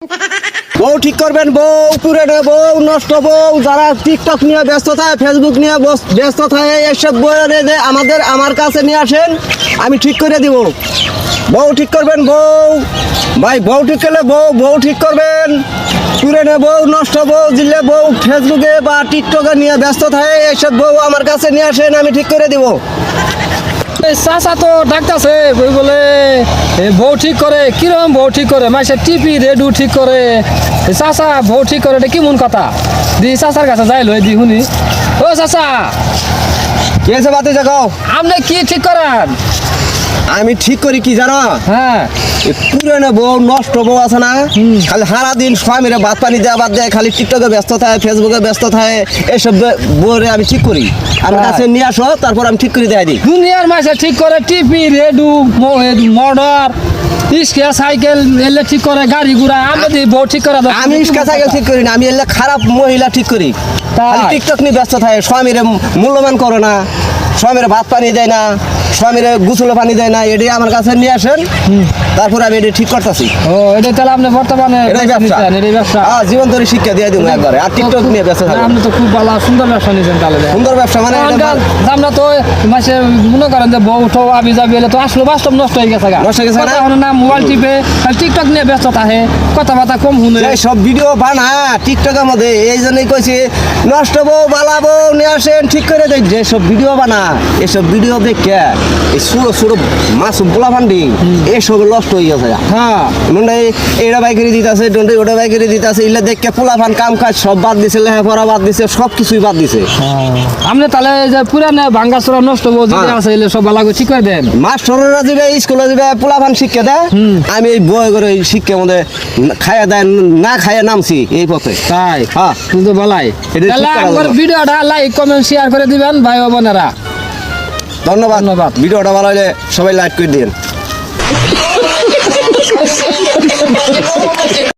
বউ ঠিক করবেন, বউ পুরানো বউ নষ্ট বউ যারা টিকটক নিয়ে ব্যস্ত থাকে, ফেসবুক নিয়ে ব্যস্ত থাকে, এসব বইয়ে আমার কাছে নিয়ে আসেন, আমি ঠিক করে দিব। বউ ঠিক করবেন, বউ ভাই, বউ ঠিক করলে বউ ঠিক করবেন। পুরানো বউ নষ্ট বউ জিল্লে বউ ফেসবুকে বা টিকটকে নিয়ে ব্যস্ত থাকে, এসব বউ আমার কাছে নিয়ে আসেন, আমি ঠিক করে দিব। চাচা তো ডাকতেছে বলে বউ ঠিক করে, কিরকম বউ ঠিক করে? মাসে টিপি রেডু ঠিক করে, চাচা বউ ঠিক করে, এটা কেমন কথা? দি চাচার কাছে যাই লই দি শুনি। ও চাচা, কি আছে বাতি জাগাও? আপনি কি ঠিক করেন? আমি ঠিক করি কি জানো? হ্যাঁ, পুরানো বউ নষ্ট বউ আছে না, খালি সারাদিন স্বামীরা ভাত পানি দেওয়া বাদ দেয়, খালি টিকটকে ব্যস্ত থাকে, ফেসবুকে ব্যস্ত থাকে, এইসব বউরে আমি ঠিক করি। আমার কাছে নিয়ে আসো, তারপর আমি ঠিক করে দেয় দিই। দুনিয়ার মাসে ঠিক করে টিপি রেডু মোটর ইস্কা সাইকেল এলে ঠিক করে, গাড়ি ঘোড়া আমি বউ ঠিক করে। আমি ইস্কা সাইকেল ঠিক করি না, আমি এলে খারাপ মহিলা ঠিক করি। খালি টিকটক নিয়ে ব্যস্ত থাকে, স্বামীরে মূল্যবান করে না, স্বামীরে ভাত পানি দেয় না, স্বামীরে গোসল পানি দেয় না, এটাই আমার কাছে নিয়ে আসেন, তারপর আমি এটা ঠিক করতেছি। ও, এটা তাহলে আপনি বর্তমানে এটাই ব্যবসা। জীবন ধরে শিক্ষা দিয়ে দিব একবারে, আর টিকটক নিয়ে ব্যস্ত থাকবো। আপনি তো খুব ভালো সুন্দর ব্যবসা নিয়েছেন তাহলে। সুন্দর ব্যবসা মানে আমরা তো মাসে মনে করেন যে বউ ঠো আবি যাবি এলে তো আসলে বাস্তব নষ্ট হয়ে গেছে। নষ্ট হয়ে গেছে না, মোবাইল টিপে টিকটক নিয়ে ব্যস্ত থাকে, কথাবার্তা কম শুনে, সব ভিডিও বানা টিকটকের মধ্যে, এই জন্যই কইছি নষ্ট বউ বালা বউ নিয়ে আসেন, ঠিক করে দেখ। যে সব ভিডিও বানা, এসব ভিডিও দেখে এই ছোটো ছোটো মাছ পোলা ফান্ডি এসব নষ্ট হয়ে গেছে। হ্যাঁ, নন্ডাই এইটা বাইকেরি দিতেছে, নন্ডাই ওটা বাইকেরি দিতেছে, এগুলো দেখে পোলা ফান কাম কাজ সব বাদ দিছে, লেখাপড়া বাদ দিছে, সব কিছুই বাদ দিছে। আপনি তাহলে যে পুরানে ভাঙ্গা চোরা নষ্ট বউ যেটা আছে এগুলো সব ভালো করে ঠিক করে দেন। মাস্টররা যাবে স্কুলে যাবে, পোলা ফান শিক্ষা দেয়, আমি এই বই করে শিক্ষার মধ্যে খাইয়া দেয় না, খাইয়া নামছি এই পথে। তাই? হ্যাঁ, কিন্তু বলাই ভিডিওটা লাইক কমেন্ট শেয়ার করে দিবেন ভাই ও বোনেরা। ধন্যবাদ। ভিডিওটা ভালো হলে সবাই লাইক করে দিন।